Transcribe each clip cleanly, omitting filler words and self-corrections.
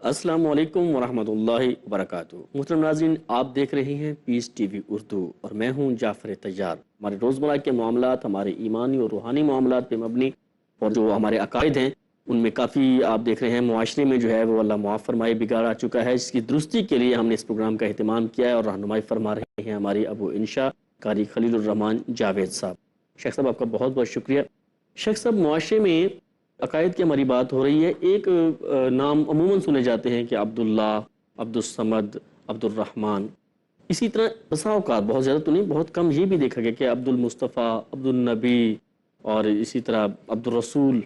السلام علیکم ورحمۃ اللہ وبرکاتہ۔ محترم ناظرین، آپ دیکھ رہے ہیں پیس ٹی وی اردو اور میں ہوں جعفر طیار۔ ہمارے روزمرہ کے معاملات ہمارے ایمانی اور روحانی معاملات پہ مبنی، اور جو ہمارے عقائد ہیں ان میں کافی آپ دیکھ رہے ہیں معاشرے میں جو ہے وہ اللہ معاف فرمائے بگاڑ آ چکا ہے، جس کی درستی کے لیے ہم نے اس پروگرام کا اہتمام کیا ہے اور رہنمائی فرما رہے ہیں ہماری ابو انشا قاری خلیل الرحمان جاوید صاحب۔ شیخ صاحب آپ کا بہت بہت شکریہ۔ شیخ صاحب، معاشرے میں عقائد کی ہماری بات ہو رہی ہے، ایک نام عموماً سنے جاتے ہیں کہ عبداللہ، عبدالصمد، عبد الرحمن۔ اسی طرح بسا اوقات، بہت زیادہ تو نہیں، بہت کم یہ بھی دیکھا گیا کہ عبد المصطفیٰ، عبد النبی اور اسی طرح عبد الرسول۔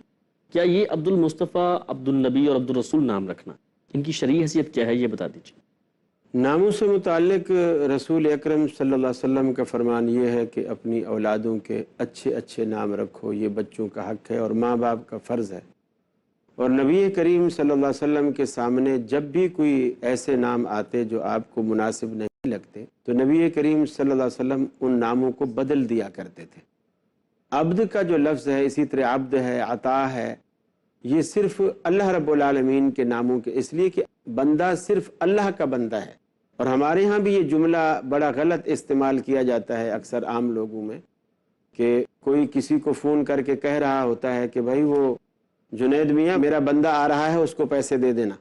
کیا یہ عبد المصطفیٰ، عبد النبی اور عبد الرسول نام رکھنا، ان کی شرعی حیثیت کیا ہے، یہ بتا دیجیے۔ ناموں سے متعلق رسول اکرم صلی اللہ علیہ وسلم کا فرمان یہ ہے کہ اپنی اولادوں کے اچھے اچھے نام رکھو، یہ بچوں کا حق ہے اور ماں باپ کا فرض ہے۔ اور نبی کریم صلی اللہ علیہ وسلم کے سامنے جب بھی کوئی ایسے نام آتے جو آپ کو مناسب نہیں لگتے تو نبی کریم صلی اللہ علیہ وسلم ان ناموں کو بدل دیا کرتے تھے۔ عبد کا جو لفظ ہے، اسی طرح عبد ہے، عطا ہے، یہ صرف اللہ رب العالمین کے ناموں کے، اس لیے کہ بندہ صرف اللہ کا بندہ ہے۔ اور ہمارے ہاں بھی یہ جملہ بڑا غلط استعمال کیا جاتا ہے اکثر عام لوگوں میں، کہ کوئی کسی کو فون کر کے کہہ رہا ہوتا ہے کہ بھائی وہ جنید میاں میرا بندہ آ رہا ہے، اس کو پیسے دے دینا۔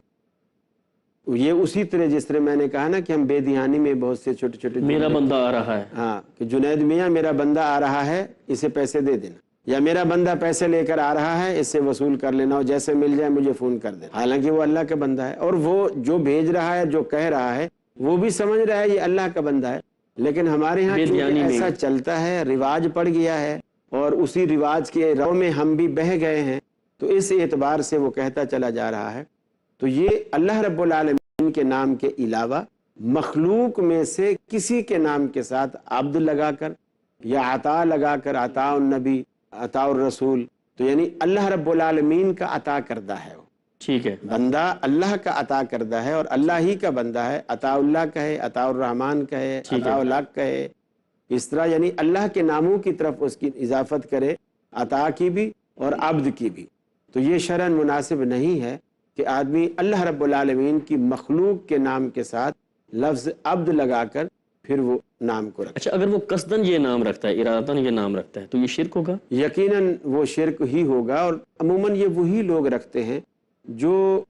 یہ اسی طرح جس طرح میں نے کہا نا کہ ہم بے دھیانی میں بہت سے چھوٹے چھوٹے میرا بندہ آ رہا ہے، ہاں، کہ جنید میاں میرا بندہ آ رہا ہے، اسے پیسے دے دینا، یا میرا بندہ پیسے لے کر آ رہا ہے، اس سے وصول کر لینا اور جیسے مل جائے مجھے فون کر دینا۔ حالانکہ وہ اللہ کا بندہ ہے، اور وہ جو بھیج رہا ہے، جو کہہ رہا ہے، وہ بھی سمجھ رہا ہے یہ اللہ کا بندہ ہے، لیکن ہمارے ہاں بے چونکہ دھیانی میں۔ ایسا چلتا ہے، رواج پڑ گیا ہے اور اسی رواج کے رو میں ہم بھی بہہ گئے ہیں، تو اس اعتبار سے وہ کہتا چلا جا رہا ہے۔ تو یہ اللہ رب العالمین کے نام کے علاوہ مخلوق میں سے کسی کے نام کے ساتھ عبد لگا کر یا عطا لگا کر، عطا النبی، عطا الرسول، تو یعنی اللہ رب العالمین کا عطا کردہ ہے، وہ ٹھیک ہے، بندہ اللہ کا عطا کردہ ہے اور اللہ ہی کا بندہ ہے۔ عطا اللہ کہے، عطا الرحمن کہے، ٹھیک ہے۔ عطا الحق کہے، اس طرح یعنی اللہ کے ناموں کی طرف اس کی اضافت کرے، عطا کی بھی اور عبد کی بھی۔ تو یہ شرعاً مناسب نہیں ہے کہ آدمی اللہ رب العالمین کی مخلوق کے نام کے ساتھ لفظ عبد لگا کر پھر وہ نام کو رکھے۔ اچھا، اگر وہ قصداً یہ نام رکھتا ہے، ارادتاً یہ نام رکھتا ہے، تو یہ شرک ہوگا؟ یقیناً وہ شرک ہی ہوگا، اور عموماً یہ وہی لوگ رکھتے ہیں جو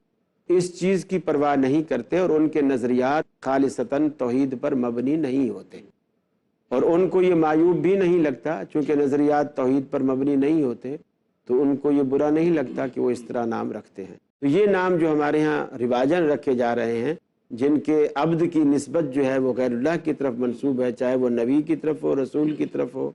اس چیز کی پرواہ نہیں کرتے اور ان کے نظریات خالصتاً توحید پر مبنی نہیں ہوتے، اور ان کو یہ معیوب بھی نہیں لگتا، چونکہ نظریات توحید پر مبنی نہیں ہوتے تو ان کو یہ برا نہیں لگتا کہ وہ اس طرح نام رکھتے ہیں۔ تو یہ نام جو ہمارے ہاں رواجاً رکھے جا رہے ہیں، جن کے عبد کی نسبت جو ہے وہ غیر اللہ کی طرف منسوب ہے، چاہے وہ نبی کی طرف ہو، رسول کی طرف ہو،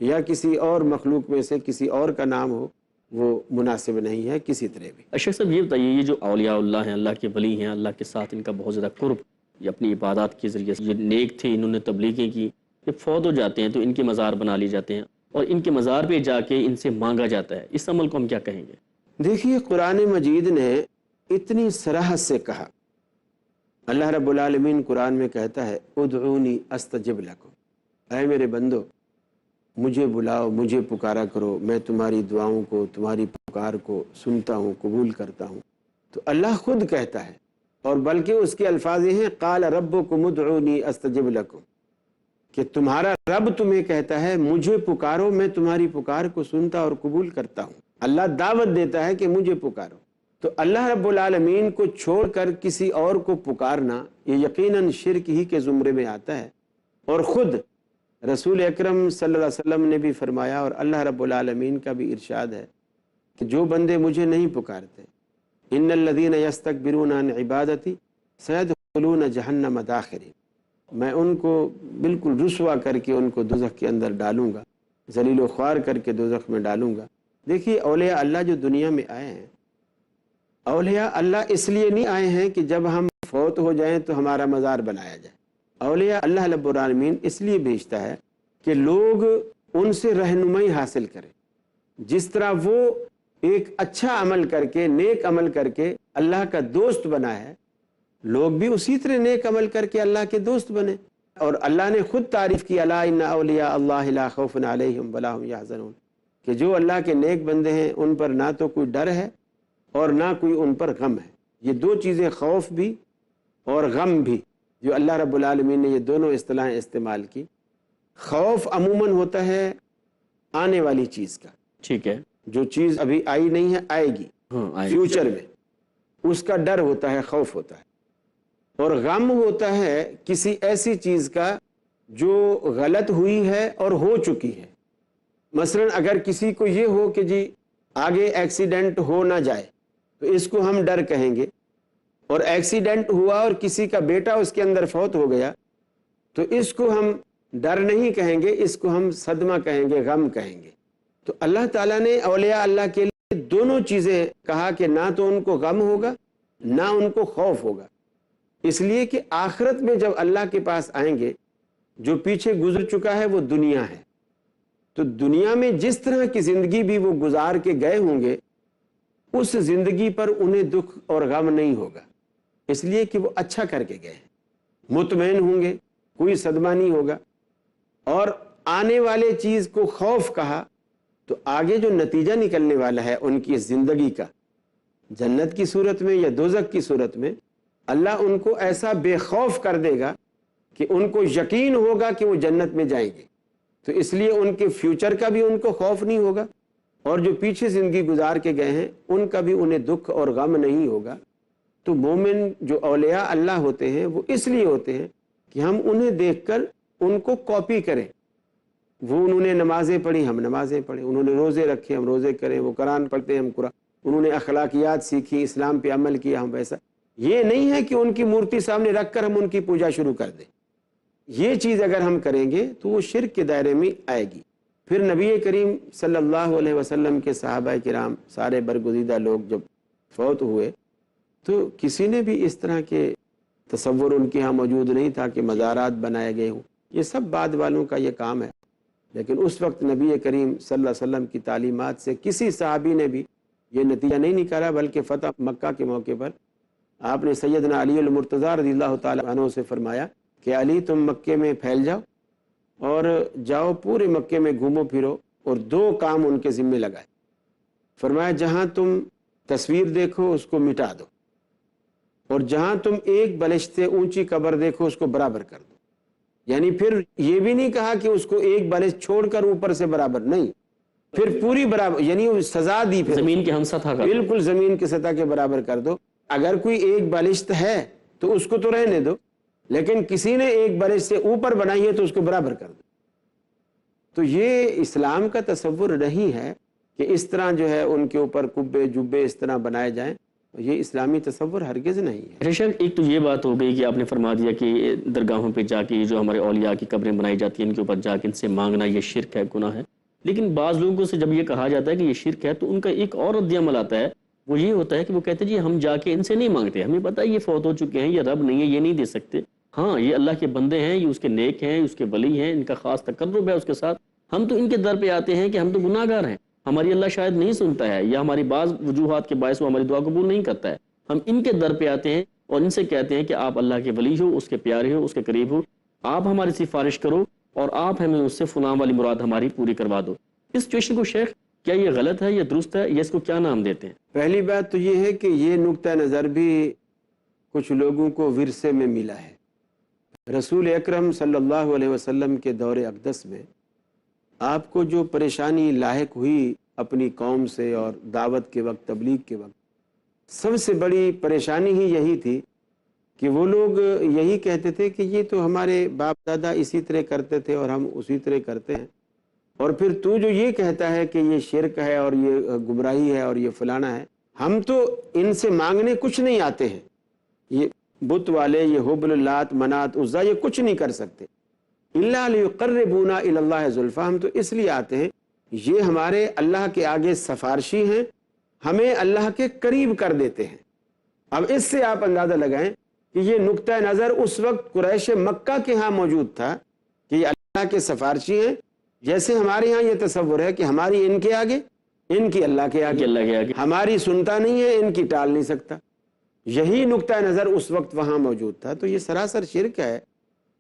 یا کسی اور مخلوق میں سے کسی اور کا نام ہو، وہ مناسب نہیں ہے کسی طرح بھی۔ اشرف صاحب یہ بتائیے، یہ جو اولیاء اللہ ہیں، اللہ کے ولی ہیں، اللہ کے ساتھ ان کا بہت زیادہ قرب، یہ اپنی عبادات کے ذریعے سے یہ نیک تھے، انہوں نے تبلیغیں کی، جب فوت ہو جاتے ہیں تو ان کے مزار بنا لیے جاتے ہیں اور ان کے مزار پہ جا کے ان سے مانگا جاتا ہے، اس عمل کو ہم کیا کہیں گے؟ دیکھیے، قرآن مجید نے اتنی صراحت سے کہا، اللہ رب العالمین قرآن میں کہتا ہے ادعونی استجب لکم، اے میرے بندو مجھے بلاؤ، مجھے پکارا کرو، میں تمہاری دعاؤں کو، تمہاری پکار کو سنتا ہوں، قبول کرتا ہوں۔ تو اللہ خود کہتا ہے، اور بلکہ اس کے الفاظ یہ ہیں قال ربکم ادعونی استجب لکم، کہ تمہارا رب تمہیں کہتا ہے مجھے پکارو، میں تمہاری پکار کو سنتا اور قبول کرتا ہوں۔ اللہ دعوت دیتا ہے کہ مجھے پکارو۔ تو اللہ رب العالمین کو چھوڑ کر کسی اور کو پکارنا یہ یقیناً شرک ہی کے زمرے میں آتا ہے، اور خود رسول اکرم صلی اللہ علیہ وسلم نے بھی فرمایا اور اللہ رب العالمین کا بھی ارشاد ہے کہ جو بندے مجھے نہیں پکارتے، ان الذین یستکبرون عن عبادتی سیدخلون جہنم داخرین، میں ان کو بالکل رسوا کر کے ان کو دوزخ کے اندر ڈالوں گا، ذلیل و خوار کر کے دوزخ میں ڈالوں گا۔ دیکھیے، اولیاء اللہ جو دنیا میں آئے ہیں، اولیاء اللہ اس لیے نہیں آئے ہیں کہ جب ہم فوت ہو جائیں تو ہمارا مزار بنایا جائے۔ اولیاء اللہ رب العالمین اس لیے بھیجتا ہے کہ لوگ ان سے رہنمائی حاصل کریں، جس طرح وہ ایک اچھا عمل کر کے، نیک عمل کر کے اللہ کا دوست بنا ہے، لوگ بھی اسی طرح نیک عمل کر کے اللہ کے دوست بنے۔ اور اللہ نے خود تعریف کی الا ان اولیاء اللہ لا خوف علیہم ولا هم یحزنون، کہ جو اللہ کے نیک بندے ہیں ان پر نہ تو کوئی ڈر ہے اور نہ کوئی ان پر غم ہے۔ یہ دو چیزیں، خوف بھی اور غم بھی، جو اللہ رب العالمین نے یہ دونوں اصطلاحیں استعمال کی۔ خوف عموماً ہوتا ہے آنے والی چیز کا، ٹھیک ہے، جو چیز ابھی آئی نہیں ہے آئے گی ہاں آئے فیوچر میں، اس کا ڈر ہوتا ہے، خوف ہوتا ہے۔ اور غم ہوتا ہے کسی ایسی چیز کا جو غلط ہوئی ہے اور ہو چکی ہے۔ مثلا اگر کسی کو یہ ہو کہ جی آگے ایکسیڈنٹ ہو نہ جائے تو اس کو ہم ڈر کہیں گے، اور ایکسیڈنٹ ہوا اور کسی کا بیٹا اس کے اندر فوت ہو گیا تو اس کو ہم ڈر نہیں کہیں گے، اس کو ہم صدمہ کہیں گے، غم کہیں گے۔ تو اللہ تعالیٰ نے اولیاء اللہ کے لیے دونوں چیزیں کہا کہ نہ تو ان کو غم ہوگا نہ ان کو خوف ہوگا، اس لیے کہ آخرت میں جب اللہ کے پاس آئیں گے، جو پیچھے گزر چکا ہے وہ دنیا ہے، تو دنیا میں جس طرح کی زندگی بھی وہ گزار کے گئے ہوں گے، اس زندگی پر انہیں دکھ اور غم نہیں ہوگا، اس لیے کہ وہ اچھا کر کے گئے ہیں، مطمئن ہوں گے، کوئی صدمہ نہیں ہوگا۔ اور آنے والے چیز کو خوف کہا تو آگے جو نتیجہ نکلنے والا ہے ان کی زندگی کا، جنت کی صورت میں یا دوزخ کی صورت میں، اللہ ان کو ایسا بے خوف کر دے گا کہ ان کو یقین ہوگا کہ وہ جنت میں جائیں گے، تو اس لیے ان کے فیوچر کا بھی ان کو خوف نہیں ہوگا، اور جو پیچھے زندگی گزار کے گئے ہیں ان کا بھی انہیں دکھ اور غم نہیں ہوگا۔ تو مومن جو اولیاء اللہ ہوتے ہیں وہ اس لیے ہوتے ہیں کہ ہم انہیں دیکھ کر ان کو کاپی کریں۔ وہ انہوں نے نمازیں پڑھی، ہم نمازیں پڑھیں، انہوں نے روزے رکھے، ہم روزے کریں، وہ قرآن پڑھتے ہیں، ہم قرآن، انہوں نے اخلاقیات سیکھی، اسلام پہ عمل کیا، ہم ویسا۔ یہ نہیں ہے کہ ان کی مورتی سامنے رکھ کر ہم ان کی پوجا شروع کر دیں، یہ چیز اگر ہم کریں گے تو وہ شرک کے دائرے میں آئے گی۔ پھر نبی کریم صلی اللہ علیہ وسلم کے صحابہ کرام سارے برگزیدہ لوگ جب فوت ہوئے تو کسی نے بھی اس طرح کے تصور ان کے ہاں موجود نہیں تھا کہ مزارات بنائے گئے ہوں، یہ سب بعد والوں کا یہ کام ہے۔ لیکن اس وقت نبی کریم صلی اللہ علیہ وسلم کی تعلیمات سے کسی صحابی نے بھی یہ نتیجہ نہیں نکالا، بلکہ فتح مکہ کے موقع پر آپ نے سیدنا علی المرتضیٰ رضی اللہ تعالی عنہ سے فرمایا کہ علی تم مکے میں پھیل جاؤ اور جاؤ پورے مکے میں گھومو پھرو، اور دو کام ان کے ذمے لگائے۔ فرمایا جہاں تم تصویر دیکھو اس کو مٹا دو، اور جہاں تم ایک بلشت سے اونچی قبر دیکھو اس کو برابر کر دو۔ یعنی پھر یہ بھی نہیں کہا کہ اس کو ایک بلشت چھوڑ کر اوپر سے برابر، نہیں، پھر پوری برابر، یعنی سزا دی، پھر زمین کے ہم سطح کا، بالکل زمین کی سطح کے برابر کر دو۔ اگر کوئی ایک بلشت ہے تو اس کو تو رہنے دو، لیکن کسی نے ایک بلشت سے اوپر بنائی ہے تو اس کو برابر کر دو۔ تو یہ اسلام کا تصور نہیں ہے کہ اس طرح جو ہے ان کے اوپر کبے جبے اس طرح بنائے جائیں، یہ اسلامی تصور ہرگز نہیں ہے۔ شیخ ایک تو یہ بات ہو گئی کہ آپ نے فرما دیا کہ درگاہوں پہ جا کے جو ہمارے اولیاء کی قبریں بنائی جاتی ہیں ان کے اوپر جا کے ان سے مانگنا یہ شرک ہے، گناہ ہے۔ لیکن بعض لوگوں سے جب یہ کہا جاتا ہے کہ یہ شرک ہے تو ان کا ایک اور رد عمل آتا ہے، وہ یہ ہوتا ہے کہ وہ کہتے ہیں جی ہم جا کے ان سے نہیں مانگتے، ہمیں پتہ ہے یہ فوت ہو چکے ہیں، یہ رب نہیں ہے، یہ نہیں دے سکتے، ہاں یہ اللہ کے بندے ہیں، یہ اس کے نیک ہیں، اس کے ولی ہیں، ان کا خاص تقرب ہے اس کے ساتھ، ہم تو ان کے در پہ آتے ہیں کہ ہم تو گناہ گار ہیں، ہماری اللہ شاید نہیں سنتا ہے، یا ہماری بعض وجوہات کے باعث وہ ہماری دعا قبول نہیں کرتا ہے، ہم ان کے در پہ آتے ہیں اور ان سے کہتے ہیں کہ آپ اللہ کے ولی ہو، اس کے پیارے ہو، اس کے قریب ہو، آپ ہماری سفارش کرو اور آپ ہمیں اس سے فلاں والی مراد ہماری پوری کروا دو۔ اس سچویشن کو شیخ کیا یہ غلط ہے یا درست ہے، یا اس کو کیا نام دیتے ہیں؟ پہلی بات تو یہ ہے کہ یہ نقطہ نظر بھی کچھ لوگوں کو ورثے میں ملا ہے۔ رسول اکرم صلی اللہ علیہ وسلم کے دور اقدس میں آپ کو جو پریشانی لاحق ہوئی اپنی قوم سے اور دعوت کے وقت، تبلیغ کے وقت، سب سے بڑی پریشانی ہی یہی تھی کہ وہ لوگ یہی کہتے تھے کہ یہ تو ہمارے باپ دادا اسی طرح کرتے تھے اور ہم اسی طرح کرتے ہیں، اور پھر تو جو یہ کہتا ہے کہ یہ شرک ہے اور یہ گمراہی ہے اور یہ فلانا ہے، ہم تو ان سے مانگنے کچھ نہیں آتے ہیں، یہ بت والے، یہ حبل، لات، منات، عزا، یہ کچھ نہیں کر سکتے، الا لیقربونا الی اللہ زلفیٰ، ہم تو اس لیے آتے ہیں یہ ہمارے اللہ کے آگے سفارشی ہیں، ہمیں اللہ کے قریب کر دیتے ہیں۔ اب اس سے آپ اندازہ لگائیں کہ یہ نقطہ نظر اس وقت قریش مکہ کے ہاں موجود تھا کہ یہ اللہ کے سفارشی ہیں، جیسے ہمارے ہاں یہ تصور ہے کہ ہماری ان کے آگے، ان کی اللہ کے آگے، اللہ کے آگے ہماری سنتا نہیں ہے، ان کی ٹال نہیں سکتا۔ یہی نقطہ نظر اس وقت وہاں موجود تھا، تو یہ سراسر شرک ہے۔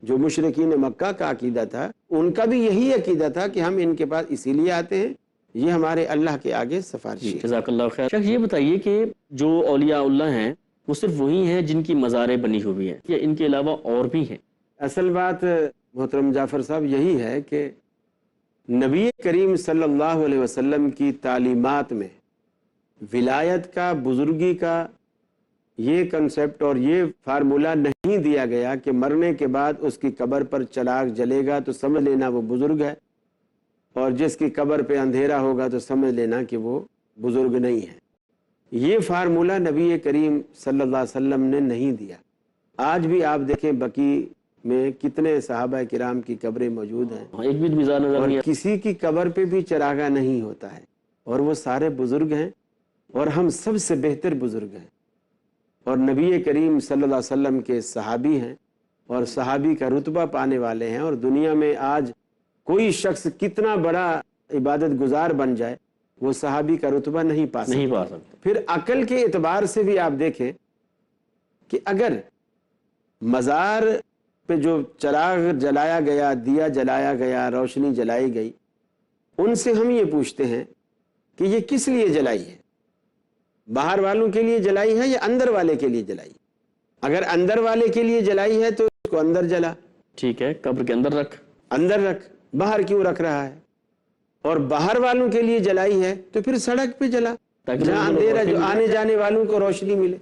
جو مشرکین مکہ کا عقیدہ تھا ان کا بھی یہی عقیدہ تھا کہ ہم ان کے پاس اسی لیے آتے ہیں، یہ ہمارے اللہ کے آگے سفارشی ہے۔ جزاک اللہ خیر۔ شیخ یہ بتائیے کہ جو اولیاء اللہ ہیں وہ صرف وہی ہیں جن کی مزاریں بنی ہوئی ہیں یا ان کے علاوہ اور بھی ہیں؟ اصل بات محترم جعفر صاحب یہی ہے کہ نبی کریم صلی اللہ علیہ وسلم کی تعلیمات میں ولایت کا، بزرگی کا یہ کنسپٹ اور یہ فارمولہ نہیں دیا گیا کہ مرنے کے بعد اس کی قبر پر چراغ جلے گا تو سمجھ لینا وہ بزرگ ہے، اور جس کی قبر پہ اندھیرا ہوگا تو سمجھ لینا کہ وہ بزرگ نہیں ہے۔ یہ فارمولہ نبی کریم صلی اللہ علیہ وسلم نے نہیں دیا۔ آج بھی آپ دیکھیں بقیع میں کتنے صحابہ کرام کی قبریں موجود ہیں، ایک بھی مزار نظر اور نہیں کسی کی قبر پہ بھی چراغا نہیں ہوتا ہے، اور وہ سارے بزرگ ہیں، اور ہم سب سے بہتر بزرگ ہیں، اور نبی کریم صلی اللہ علیہ وسلم کے صحابی ہیں، اور صحابی کا رتبہ پانے والے ہیں۔ اور دنیا میں آج کوئی شخص کتنا بڑا عبادت گزار بن جائے وہ صحابی کا رتبہ نہیں پا سکتا۔ نہیں پا سکتا۔ پھر عقل کے اعتبار سے بھی آپ دیکھیں کہ اگر مزار پہ جو چراغ جلایا گیا، دیا جلایا گیا، روشنی جلائی گئی، ان سے ہم یہ پوچھتے ہیں کہ یہ کس لیے جلائی ہے؟ باہر والوں کے لیے جلائی ہے یا اندر والے کے لیے جلائی؟ اگر اندر والے کے لیے جلائی ہے تو اس کو اندر جلا، ٹھیک ہے، قبر کے اندر رکھ، اندر رکھ، باہر کیوں رکھ رہا ہے؟ اور باہر والوں کے لیے جلائی ہے تو پھر سڑک پہ جلا، تاکہ جہاں لوگوں کو اندھیرا، روشنی جو ملے۔ آنے جانے والوں کو روشنی ملے۔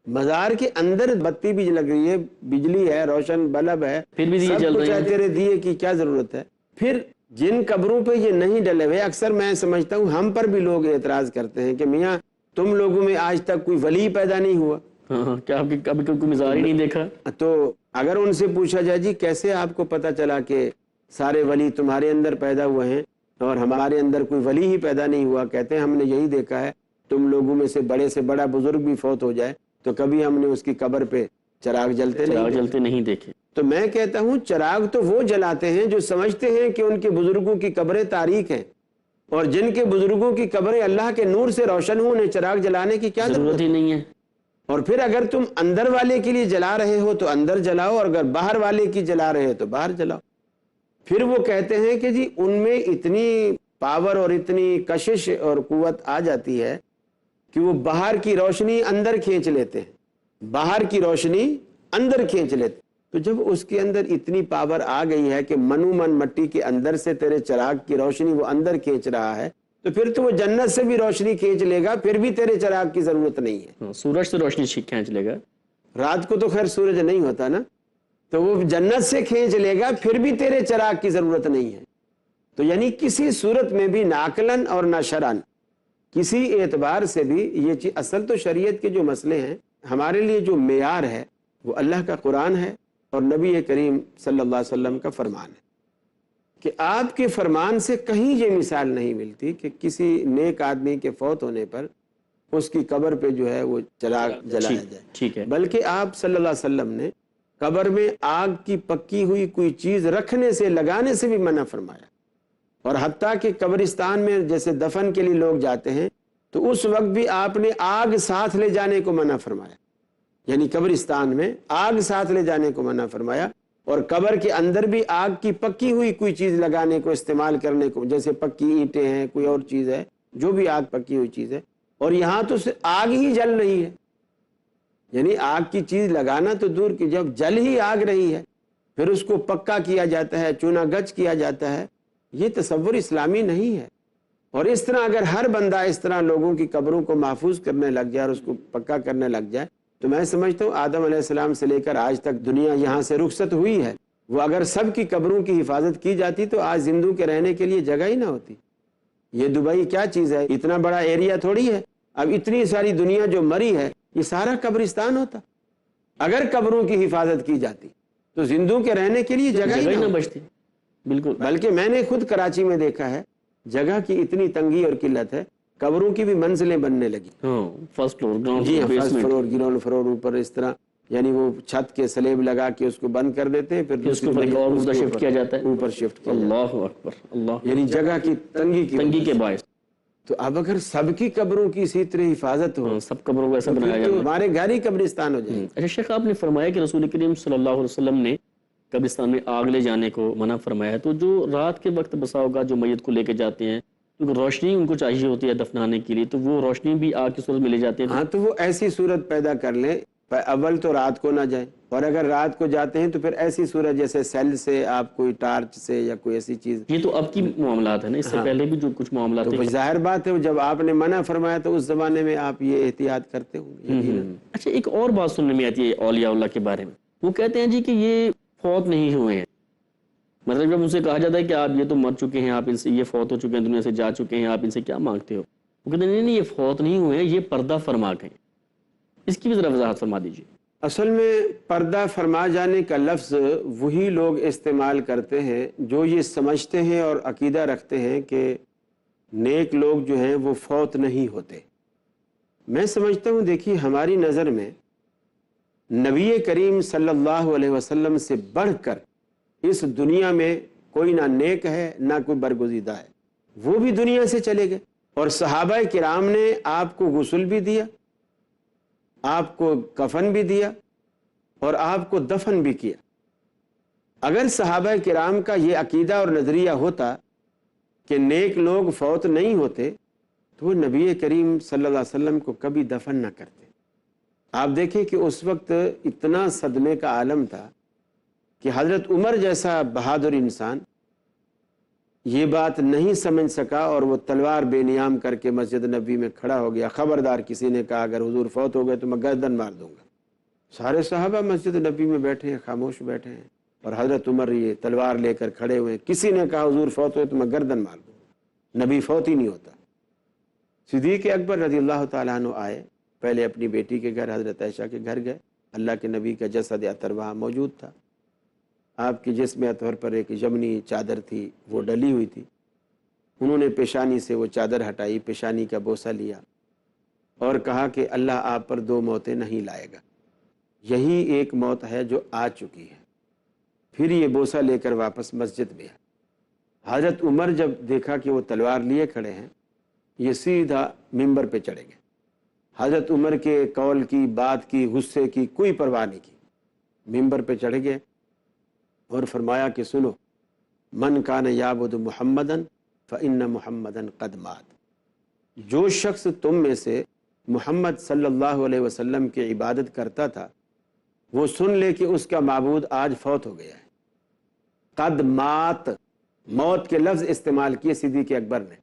مزار کے اندر بتی بھی لگ رہی ہے، بجلی ہے، روشن بلب ہے، پھر بھی دیے سب جل کچھ رہے ہے، ہیں۔ تیرے دیے کی کیا ضرورت ہے؟ پھر جن قبروں پہ یہ نہیں ڈلے ہوئے، اکثر میں سمجھتا ہوں ہم پر بھی لوگ اعتراض کرتے ہیں کہ میاں تم لوگوں میں آج تک کوئی ولی پیدا نہیں ہوا، ہاں، کیا آپ کی کبھی کوئی مزار ہی نہیں دیکھا؟ تو اگر ان سے پوچھا جائے جی کیسے آپ کو پتا چلا کہ سارے ولی تمہارے اندر پیدا ہوئے ہیں اور ہمارے اندر کوئی ولی ہی پیدا نہیں ہوا؟ کہتے ہیں ہم نے یہی دیکھا ہے، تم لوگوں میں سے بڑا بزرگ بھی فوت ہو جائے تو کبھی ہم نے اس کی قبر پہ چراغ جلتے نہیں دیکھے۔ جلتے نہیں دیکھے۔ تو میں کہتا ہوں چراغ تو وہ جلاتے ہیں جو سمجھتے ہیں کہ ان کے بزرگوں کی قبریں تاریک ہیں، اور جن کے بزرگوں کی قبریں اللہ کے نور سے روشن ہوں انہیں چراغ جلانے کی کیا ضرورت ہی نہیں ہے۔ اور پھر اگر تم اندر والے کے لیے جلا رہے ہو تو اندر جلاؤ، اور اگر باہر والے کی جلا رہے ہو تو باہر جلاؤ۔ پھر وہ کہتے ہیں کہ جی ان میں اتنی پاور اور اتنی کشش اور قوت آ جاتی ہے کہ وہ باہر کی روشنی اندر کھینچ لیتے ہیں، باہر کی روشنی اندر کھینچ لیتے۔ تو جب اس کے اندر اتنی پاور آ گئی ہے کہ منو من مٹی کے اندر سے تیرے چراغ کی روشنی وہ اندر کھینچ رہا ہے، تو پھر تو وہ جنت سے بھی روشنی کھینچ لے گا، پھر بھی تیرے چراغ کی ضرورت نہیں ہے۔ سورج سے روشنی کھینچ لے گا، رات کو تو خیر سورج نہیں ہوتا نا، تو وہ جنت سے کھینچ لے گا، پھر بھی تیرے چراغ کی ضرورت نہیں ہے۔ تو یعنی کسی صورت میں بھی نہ عقلاً اور نہ شرعاً کسی اعتبار سے بھی یہ چیز، اصل تو شریعت کے جو مسئلے ہیں ہمارے لیے جو معیار ہے وہ اللہ کا قرآن ہے اور نبی کریم صلی اللہ علیہ وسلم کا فرمان ہے، کہ آپ کے فرمان سے کہیں یہ مثال نہیں ملتی کہ کسی نیک آدمی کے فوت ہونے پر اس کی قبر پہ جو ہے وہ چراغ جلایا جائے۔ ٹھیک ہے، بلکہ آپ صلی اللہ علیہ وسلم نے قبر میں آگ کی پکی ہوئی کوئی چیز رکھنے سے، لگانے سے بھی منع فرمایا، اور حتیٰ کہ قبرستان میں جیسے دفن کے لیے لوگ جاتے ہیں تو اس وقت بھی آپ نے آگ ساتھ لے جانے کو منع فرمایا، یعنی قبرستان میں آگ ساتھ لے جانے کو منع فرمایا، اور قبر کے اندر بھی آگ کی پکی ہوئی کوئی چیز لگانے کو، استعمال کرنے کو، جیسے پکی اینٹیں ہیں، کوئی اور چیز ہے، جو بھی آگ پکی ہوئی چیز ہے، اور یہاں تو آگ ہی جل رہی ہے، یعنی آگ کی چیز لگانا تو دور کی، جب جل ہی آگ رہی ہے پھر اس کو پکا کیا جاتا ہے، چونا گچ کیا جاتا ہے، یہ تصور اسلامی نہیں ہے۔ اور اس طرح اگر ہر بندہ اس طرح لوگوں کی قبروں کو محفوظ کرنے لگ جائے اور اس کو پکا کرنے لگ جائے تو میں سمجھتا ہوں آدم علیہ السلام سے لے کر آج تک دنیا یہاں سے رخصت ہوئی ہے، وہ اگر سب کی قبروں کی حفاظت کی جاتی تو آج زندوں کے رہنے کے لیے جگہ ہی نہ ہوتی۔ یہ دبئی کیا چیز ہے، اتنا بڑا ایریا تھوڑی ہے، اب اتنی ساری دنیا جو مری ہے یہ سارا قبرستان ہوتا۔ اگر قبروں کی حفاظت کی جاتی تو زندوں کے رہنے کے لیے جگہ ہی نہ بچتی، بالکل۔ بلکہ میں نے خود کراچی میں دیکھا ہے جگہ کی اتنی تنگی اور قلت ہے، قبروں کی بھی منزلیں بننے لگی۔ فرسٹ فلور، گراؤنڈ جی floor, first floor, ground floor, اوپر اس طرح، یعنی وہ چھت کے سلیب لگا کے اس کو بند کر دیتے ہیں، پھر اس کے اوپر شفٹ کیا جاتا ہے، اوپر شفٹ کیا جاتا اللہ اکبر، اللہ، ہے، یعنی جگہ کی تنگی کے باعث۔ تو اب اگر سب کی قبروں کی اسی طرح حفاظت ہو، سب قبروں کو ایسا تو بنایا پھر جاتا تو ہے۔ ہمارے گھر ہی قبرستان ہو جائے۔ اچھا شیخ، آپ نے فرمایا کہ رسول کریم صلی اللہ علیہ وسلم نے قبرستان میں آگ لے جانے کو منع فرمایا ہے، تو جو رات کے وقت بسا ہوگا جو میت کو لے کے جاتے ہیں تو روشنی ان کو چاہیے ہوتی ہے دفنانے کے لیے، تو وہ روشنی بھی آگ کی صورت میں لے جاتے ہیں۔ ہاں تو وہ ایسی صورت پیدا کر لیں، اول تو رات کو نہ جائیں، اور اگر رات کو جاتے ہیں تو پھر ایسی صورت جیسے سیل سے آپ کوئی ٹارچ سے یا کوئی ایسی چیز۔ یہ تو اب کی معاملات ہے نا، اس سے ہاں، پہلے بھی جو کچھ معاملات تو تھے۔ پھر ظاہر بات ہے جب آپ نے منع فرمایا تو اس زمانے میں آپ یہ احتیاط کرتے ہوں گے یقیناً۔ اچھا، ایک اور بات سننے میں آتی ہے اولیاء اللہ کے بارے میں، وہ کہتے ہیں جی کہ یہ فوت نہیں ہوئے ہیں، مطلب جب ان سے کہا جاتا ہے کہ آپ یہ تو مر چکے ہیں، آپ ان سے، یہ فوت ہو چکے ہیں، دنیا سے جا چکے ہیں، آپ ان سے کیا مانگتے ہو، وہ کہتے ہیں نہیں نہیں، یہ فوت نہیں ہوئے ہیں، یہ پردہ فرما گئے۔ اس کی بھی ذرا وضاحت فرما دیجیے۔ اصل میں پردہ فرما جانے کا لفظ وہی لوگ استعمال کرتے ہیں جو یہ سمجھتے ہیں اور عقیدہ رکھتے ہیں کہ نیک لوگ جو ہیں وہ فوت نہیں ہوتے۔ میں سمجھتا ہوں دیکھیے ہماری نظر میں نبی کریم صلی اللہ علیہ وسلم سے بڑھ کر اس دنیا میں کوئی نہ نیک ہے نہ کوئی برگزیدہ ہے، وہ بھی دنیا سے چلے گئے، اور صحابہ کرام نے آپ کو غسل بھی دیا، آپ کو کفن بھی دیا، اور آپ کو دفن بھی کیا۔ اگر صحابہ کرام کا یہ عقیدہ اور نظریہ ہوتا کہ نیک لوگ فوت نہیں ہوتے تو وہ نبی کریم صلی اللہ علیہ وسلم کو کبھی دفن نہ کرتے۔ آپ دیکھیں کہ اس وقت اتنا صدمے کا عالم تھا کہ حضرت عمر جیسا بہادر انسان یہ بات نہیں سمجھ سکا، اور وہ تلوار بے نیام کر کے مسجد نبی میں کھڑا ہو گیا۔ خبردار، کسی نے کہا اگر حضور فوت ہو گئے تو میں گردن مار دوں گا۔ سارے صحابہ مسجد نبی میں بیٹھے ہیں، خاموش بیٹھے ہیں، اور حضرت عمر یہ تلوار لے کر کھڑے ہوئے ہیں۔ کسی نے کہا حضور فوت ہوئے تو میں گردن مار دوں گا، نبی فوت ہی نہیں ہوتا۔ صدیق اکبر رضی اللہ تعالیٰ عنہ آئے، پہلے اپنی بیٹی کے گھر حضرت عائشہ کے گھر گئے، اللہ کے نبی کا جسد اطہر وہاں موجود تھا، آپ کی جسم اطہر پر ایک یمنی چادر تھی، وہ ڈلی ہوئی تھی۔ انہوں نے پیشانی سے وہ چادر ہٹائی، پیشانی کا بوسہ لیا اور کہا کہ اللہ آپ پر دو موتیں نہیں لائے گا، یہی ایک موت ہے جو آ چکی ہے۔ پھر یہ بوسہ لے کر واپس مسجد میں آئے۔ حضرت عمر جب دیکھا کہ وہ تلوار لیے کھڑے ہیں، یہ سیدھا ممبر پہ چڑھے گئے۔ حضرت عمر کے قول کی، بات کی، غصے کی کوئی پرواہ نہیں کی، ممبر پہ چڑھ گئے اور فرمایا کہ سنو، من کان یعبد محمدن فإن محمدن قد مات۔ جو شخص تم میں سے محمد صلی اللہ علیہ وسلم کی عبادت کرتا تھا وہ سن لے کہ اس کا معبود آج فوت ہو گیا ہے۔ قد مات، موت کے لفظ استعمال کیے صدیق اکبر نے،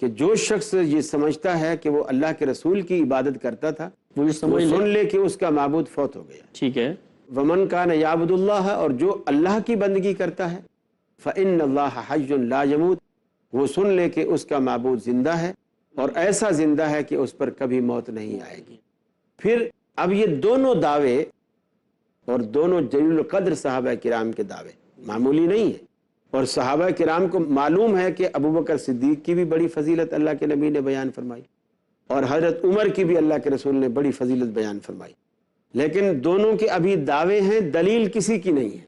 کہ جو شخص یہ سمجھتا ہے کہ وہ اللہ کے رسول کی عبادت کرتا تھا وہ یہ سمجھ سن لے کہ اس کا معبود فوت ہو گیا۔ ٹھیک ہے۔ ومن کان یعبد اللہ، اور جو اللہ کی بندگی کرتا ہے، فإن اللہ حی لا یموت، وہ سن لے کہ اس کا معبود زندہ ہے، اور ایسا زندہ ہے کہ اس پر کبھی موت نہیں آئے گی۔ پھر اب یہ دونوں دعوے، اور دونوں جلیل القدر صحابہ کرام کے دعوے معمولی نہیں ہیں، اور صحابہ کرام کو معلوم ہے کہ ابوبکر صدیق کی بھی بڑی فضیلت اللہ کے نبی نے بیان فرمائی، اور حضرت عمر کی بھی اللہ کے رسول نے بڑی فضیلت بیان فرمائی، لیکن دونوں کے ابھی دعوے ہیں، دلیل کسی کی نہیں ہے۔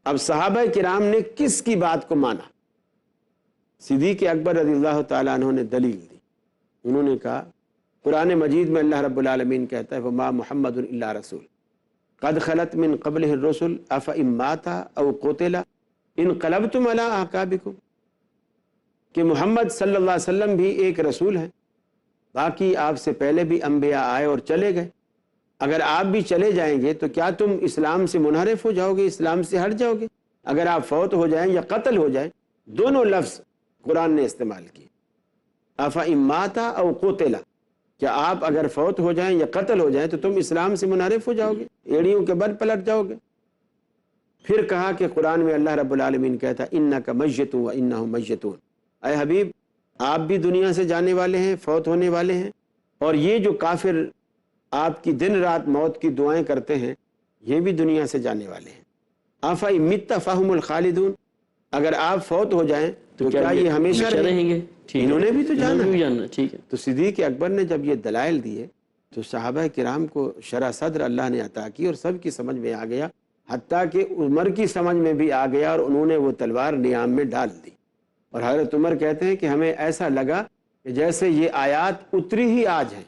اب صحابہ کرام نے کس کی بات کو مانا؟ صدیق اکبر رضی اللہ تعالیٰ عنہ نے دلیل دی، انہوں نے کہا قرآن مجید میں اللہ رب العالمین کہتا ہے وما محمد الا رسول قد خلت من قبلہ الرسل افإن مات او قتل انقلبتم علی اعقابکم، کہ محمد صلی اللہ علیہ وسلم بھی ایک رسول ہیں، باقی آپ سے پہلے بھی انبیاء آئے اور چلے گئے، اگر آپ بھی چلے جائیں گے تو کیا تم اسلام سے منحرف ہو جاؤ گے، اسلام سے ہٹ جاؤ گے؟ اگر آپ فوت ہو جائیں یا قتل ہو جائیں، دونوں لفظ قرآن نے استعمال کیے، افإن مات او قتل، کیا آپ اگر فوت ہو جائیں یا قتل ہو جائیں تو تم اسلام سے منحرف ہو جاؤ گے، ایڑیوں کے بل پلٹ جاؤ گے؟ پھر کہا کہ قرآن میں اللہ رب العالمین کہتا انک میت وانہم میتون، اے حبیب آپ بھی دنیا سے جانے والے ہیں، فوت ہونے والے ہیں، اور یہ جو کافر آپ کی دن رات موت کی دعائیں کرتے ہیں یہ بھی دنیا سے جانے والے ہیں۔ افإن مت فہم الخالدون، اگر آپ فوت ہو جائیں تو کیا یہ ہمیشہ رہیں گے؟ انہوں نے بھی تو جانا۔ ٹھیک ہے۔ تو صدیق اکبر نے جب یہ دلائل دیے تو صحابہ کرام کو شرح صدر اللہ نے عطا کی، اور سب کی سمجھ میں آ گیا، حتیٰ کہ عمر کی سمجھ میں بھی آ گیا، اور انہوں نے وہ تلوار نیام میں ڈال دی۔ اور حضرت عمر کہتے ہیں کہ ہمیں ایسا لگا کہ جیسے یہ آیات اتری ہی آج ہیں،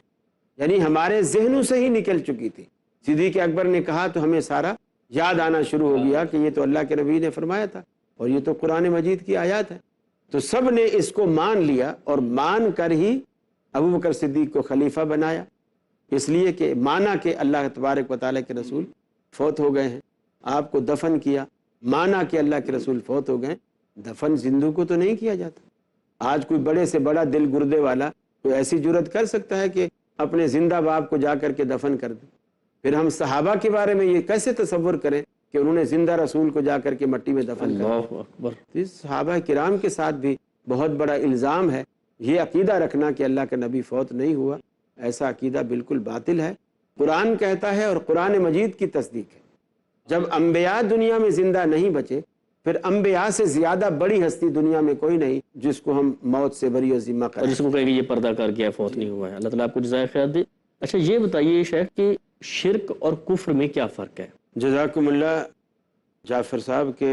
یعنی ہمارے ذہنوں سے ہی نکل چکی تھی۔ صدیق اکبر نے کہا تو ہمیں سارا یاد آنا شروع ہو گیا کہ یہ تو اللہ کے نبی نے فرمایا تھا، اور یہ تو قرآن مجید کی آیات ہے۔ تو سب نے اس کو مان لیا اور مان کر ہی ابو بکر صدیق کو خلیفہ بنایا، اس لیے کہ مانا کہ اللہ تبارک و تعالیٰ کے رسول فوت ہو گئے ہیں، آپ کو دفن کیا، مانا کہ اللہ کے رسول فوت ہو گئے، دفن زندوں کو تو نہیں کیا جاتا۔ آج کوئی بڑے سے بڑا دل گردے والا کوئی ایسی جرت کر سکتا ہے کہ اپنے زندہ باپ کو جا کر کے دفن کر دے؟ پھر ہم صحابہ کے بارے میں یہ کیسے تصور کریں کہ انہوں نے زندہ رسول کو جا کر کے مٹی میں دفن کر دیا؟ اللہ اکبر۔ تو اس صحابہ کرام کے ساتھ بھی بہت بڑا الزام ہے یہ عقیدہ رکھنا کہ اللہ کا نبی فوت نہیں ہوا، ایسا عقیدہ بالکل باطل ہے۔ قرآن کہتا ہے اور قرآن مجید کی تصدیق ہے، جب انبیاء دنیا میں زندہ نہیں بچے، پھر انبیاء سے زیادہ بڑی ہستی دنیا میں کوئی نہیں جس کو ہم موت سے بری و ذمہ اور کریں۔ جس کو کہیں گے یہ پردہ کر گیا، فوت نہیں ہوا ہے۔ اللہ تعالیٰ آپ کو جزائے خیر دے۔ اچھا یہ بتائیے شیخ کہ شرک اور کفر میں کیا فرق ہے؟ جزاکم اللہ جعفر صاحب کے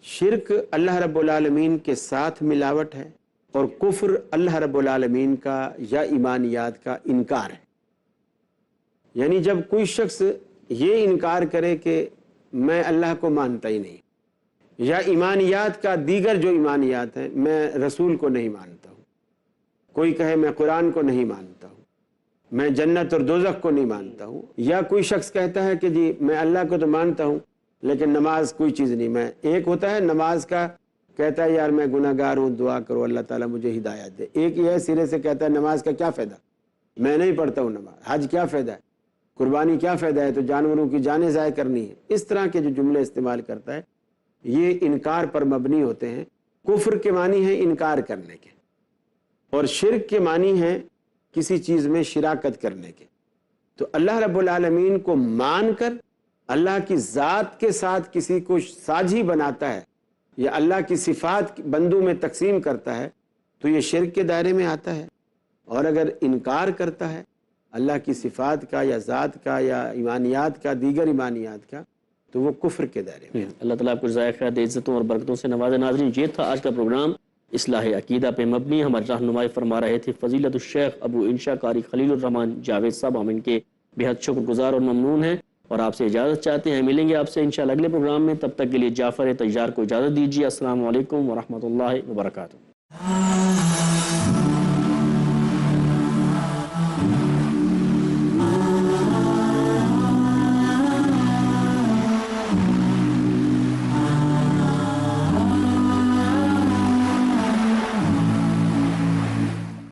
شرک اللہ رب العالمین کے ساتھ ملاوٹ ہے، اور کفر اللہ رب العالمین کا یا ایمانیات کا انکار ہے۔ یعنی جب کوئی شخص یہ انکار کرے کہ میں اللہ کو مانتا ہی نہیں، یا ایمانیات کا دیگر جو ایمانیات ہیں، میں رسول کو نہیں مانتا ہوں، کوئی کہے میں قرآن کو نہیں مانتا ہوں، میں جنت اور دوزخ کو نہیں مانتا ہوں، یا کوئی شخص کہتا ہے کہ جی میں اللہ کو تو مانتا ہوں لیکن نماز کوئی چیز نہیں، میں ایک ہوتا ہے نماز کا کہتا ہے یار میں گناہ گار ہوں، دعا کرو اللہ تعالیٰ مجھے ہدایت دے، ایک یہ سرے سے کہتا ہے نماز کا کیا فائدہ، میں نہیں پڑھتا ہوں نماز، حج کیا فائدہ ہے، قربانی کیا فائدہ ہے، تو جانوروں کی جانیں ضائع کرنی ہے۔ اس طرح کے جو جملے استعمال کرتا ہے یہ انکار پر مبنی ہوتے ہیں۔ کفر کے معنی ہے انکار کرنے کے، اور شرک کے معنی ہے کسی چیز میں شراکت کرنے کے۔ تو اللہ رب العالمین کو مان کر اللہ کی ذات کے ساتھ کسی کو ساجھی بناتا ہے یا اللہ کی صفات بندوں میں تقسیم کرتا ہے تو یہ شرک کے دائرے میں آتا ہے، اور اگر انکار کرتا ہے اللہ کی صفات کا یا ذات کا یا ایمانیات کا، دیگر ایمانیات کا، تو وہ کفر کے دائرے میں۔ اللہ تعالیٰ آپ کو جزائے خیر دے، عزتوں اور برکتوں سے نوازے۔ ناظرین یہ تھا آج کا پروگرام اصلاح عقیدہ پہ مبنی۔ ہمارے رہنمائی فرما رہے تھے فضیلت الشیخ ابو انشا قاری خلیل الرحمان جاوید صاحب، ہم ان کے بہت شکر گزار اور ممنون ہیں، اور آپ سے اجازت چاہتے ہیں۔ ملیں گے آپ سے انشاءاللہ اگلے پروگرام میں، تب تک کے لیے جعفر طیار کو اجازت دیجیے۔ السلام علیکم ورحمۃ اللہ وبرکاتہ۔